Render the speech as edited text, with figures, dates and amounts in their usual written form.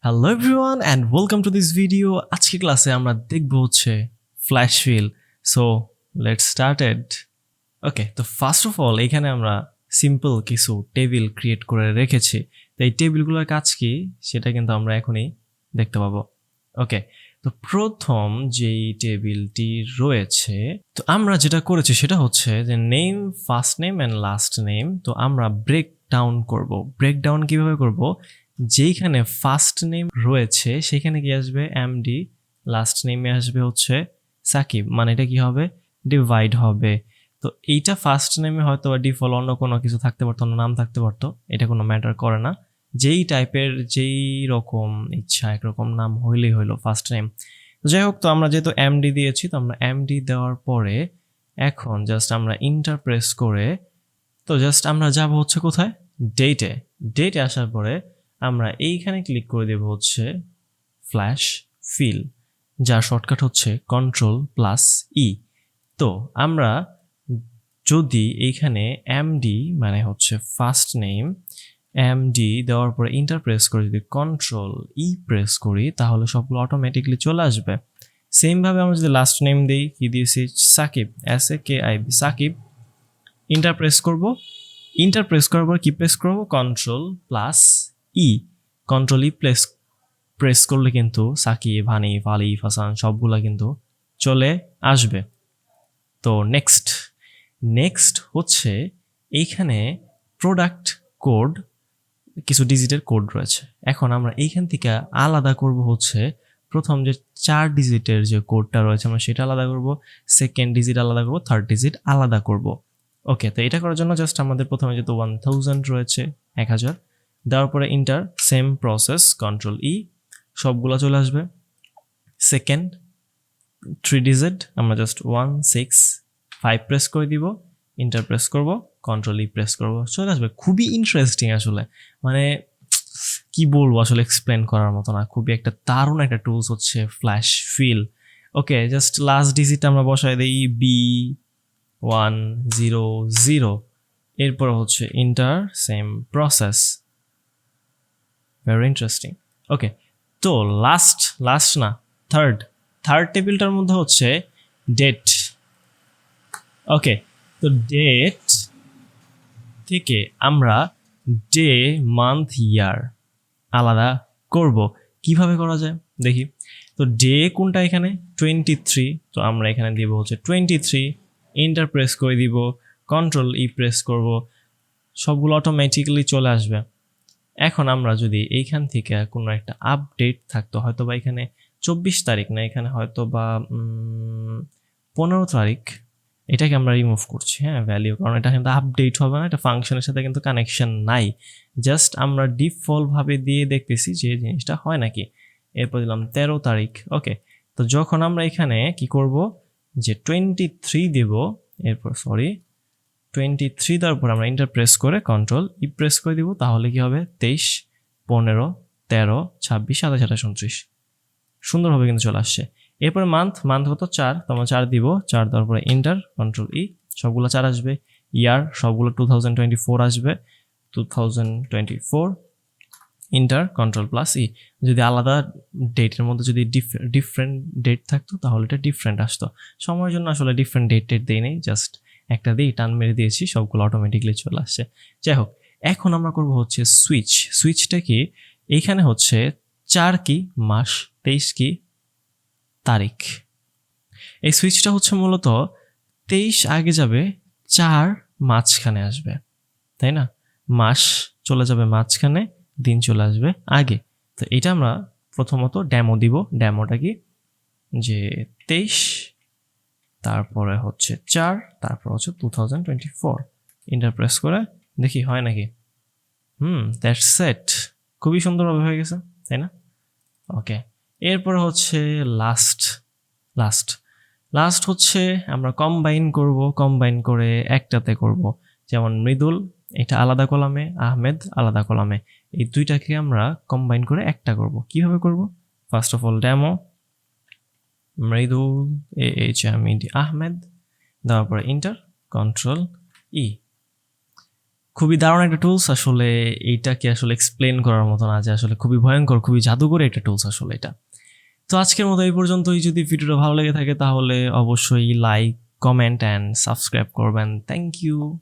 Hello everyone and welcome to this video. আজকে ক্লাসে আমরা দেখব হচ্ছে flash fill. So let's started. Okay, তো ফার্স্ট অফ অল এখানে আমরা সিম্পল কিছু টেবিল ক্রিয়েট করে রেখেছি। তো এই টেবিলগুলোর কাজ কি সেটা কিন্তু আমরা এখনই দেখতে পাবো। ওকে, তো প্রথম যেই টেবিলটি রয়েছে, তো আমরা যেটা করেছি সেটা হচ্ছে যে name, first name and last name. তো আমরা ব্রেক ডাউন করবো। ব্রেক ডাউন কীভাবে করবো? যেইখানে ফার্স্ট নেম রয়েছে সেখানে কি আসবে এমডি, লাস্ট নেমে আসবে হচ্ছে সাকিব, মানে এটা কি হবে? ডিভাইড হবে। তো এইটা ফার্স্ট নেমে হয়তো বা ডিফল্ট অন্য কোনো কিছু থাকতে পারতো, অন্য নাম থাকতে পারতো, এটা কোনো ম্যাটার করে না। যেই টাইপের যেই রকম ইচ্ছা একরকম নাম হইলেই হইলো ফার্স্ট নেম। তো যাই হোক, তো আমরা যেহেতু এমডি দিয়েছি, তো আমরা এমডি দেওয়ার পরে এখন জাস্ট আমরা ইন্টার প্রেস করে, তো জাস্ট আমরা যাব হচ্ছে কোথায়? ডেটে আসার পরে আমরা এইখানে ক্লিক করে দেব হচ্ছে ফ্ল্যাশ ফিল, যার শর্টকাট হচ্ছে Ctrl+E। তো আমরা যদি এইখানে এমডি মানে হচ্ছে ফার্স্ট নেম, এমডি দেওয়ার পরে ইন্টার প্রেস করে যদি Ctrl+E প্রেস করি তাহলে সবগুলো অটোমেটিকলি চলে আসবে। সেমভাবে আমরা যদি লাস্ট নেম দিই, কি দিয়েছি? Sakib, SAKIB, Sakib. Enter press করবো, ইন্টার প্রেস করার পর কি প্রেস করবো? Ctrl+E। Ctrl+E প্রেস করলে কিন্তু সাকিব, হানিফ, আলিফ, হাসান সবগুলা কিন্তু চলে আসবে। তো নেক্সট হচ্ছে এইখানে প্রোডাক্ট কোড, কিছু ডিজিটের কোড রয়েছে। এখন আমরা এইখান থেকে আলাদা করব হচ্ছে প্রথম যে 4 ডিজিটের যে কোডটা রয়েছে আমরা সেটা আলাদা করব, সেকেন্ড ডিজিট আলাদা করব, থার্ড ডিজিট আলাদা করব। ওকে, তো এটা করার জন্য জাস্ট আমাদের প্রথমে যেহেতু 1000 রয়েছে, 1000 দেওয়ার পরে ইন্টার, সেম প্রসেস Ctrl+E, সবগুলো চলে আসবে। সেকেন্ড 3 ডিজিট আমরা জাস্ট 165 প্রেস করে দিব, ইন্টার প্রেস করব, Ctrl+E প্রেস করব, চলে আসবে। খুবই ইন্টারেস্টিং আসলে, মানে কি বলবো আসলে এক্সপ্লেন করার মতো না। খুবই একটা দারুণ একটা টুলস হচ্ছে flash fill. Okay, just last digit আমরা বসাই দিই B100, এরপর হচ্ছে enter, same process, very interesting. Okay, তো লাস্ট না, থার্ড টেবিলটার মধ্যে হচ্ছে ডেট। ওকে, তো ডেট থেকে আমরা ডে, মান্থ, ইয়ার আলাদা করব। কিভাবে করা যায় দেখি। তো ডে কোনটা? এখানে 23, তো আমরা এখানে দিব হচ্ছে 23, ইন্টার প্রেস করে দিব, Ctrl+E প্রেস করব, সবগুলো অটোমেটিক্যালি চলে আসবে। এখন আমরা যদি এইখান থেকে কোনো একটা আপডেট থাকতো, হয়তো বা এখানে 24 তারিখ না, এখানে হয়তো বা 15 তারিখ, এটাকে আমরা রিমুভ করছি, হ্যাঁ, ভ্যালিউ, কারণ এটা কিন্তু আপডেট হবে না, এটা ফাংশনের সাথে কিন্তু কানেকশন নাই। জাস্ট আমরা ডিফল্টভাবে দিয়ে দেখতেছি যে জিনিসটা হয় নাকি। এরপর দিলাম 13 তারিখ। ওকে, তো যখন আমরা এখানে কি করব যে 23 দেব, এরপর 23 দেওয়ার পর আমরা ইন্টার প্রেস করে Ctrl+E প্রেস করে দিব, তাহলে কি হবে? 23, 15, 13, 26, 27, 28, 29 সুন্দরভাবে কিন্তু চলে আসছে। এরপরে মান্থ কত? 4, তো আমরা 4 দিব, 4 দেওয়ার পরে ইন্টার, Ctrl+E, সবগুলো 4 আসবে। ইয়ার সবগুলো 2024 আসবে, 2024, ইন্টার, Ctrl+E। যদি আলাদা ডেটের মধ্যে যদি ডিফারেন্ট ডেট থাকতো তাহলে এটা ডিফারেন্ট আসতো। সময়ের জন্য আসলে ডিফারেন্ট ডেট দেই নেই, জাস্ট একটা দিয়ে টান মেরে দিয়েছি, সবগুলো অটোমেটিকলি চলে আসছে। যাই হোক, এখন আমরা করব হচ্ছে সুইচটা কি? এইখানে হচ্ছে 4 কি মাস, 23 কি তারিখ। এই সুইচটা হচ্ছে মূলত 23 আগে যাবে, 4 মাঝখানে আসবে, তাই না? মাস চলে যাবে মাঝখানে, দিন চলে আসবে আগে। তো এটা আমরা প্রথমত ডেমো দিব। ডেমোটা কি? যে 23, তারপরে হচ্ছে 4, তারপর হচ্ছে 2024, ইন্টার প্রেস করে দেখি হয় নাকি। দ্যাটস ইট, খুবই সুন্দরভাবে হয়ে গেছে, তাই না? ওকে, এরপরে হচ্ছে লাস্ট হচ্ছে আমরা কম্বাইন করে একটাতে করব। যেমন মৃদুল এটা আলাদা কলামে, আহমেদ আলাদা কলামে, এই দুইটাকে আমরা কম্বাইন করে একটা করব। কিভাবে করব? First of all demo, Mridul AHMED Ahmed দেওয়ার পরে ইন্টার, Ctrl+E। খুবই দারুণ একটা টুলস আসলে। এইটাকে আসলে এক্সপ্লেন করার মতো না যে আসলে খুবই ভয়ঙ্কর, খুবই জাদুকর একটা টুলস আসলে এটা। তো আজকের মতো এই পর্যন্তই। যদি ভিডিওটা ভালো লেগে থাকে তাহলে অবশ্যই লাইক, কমেন্ট অ্যান্ড সাবস্ক্রাইব করবেন। Thank you.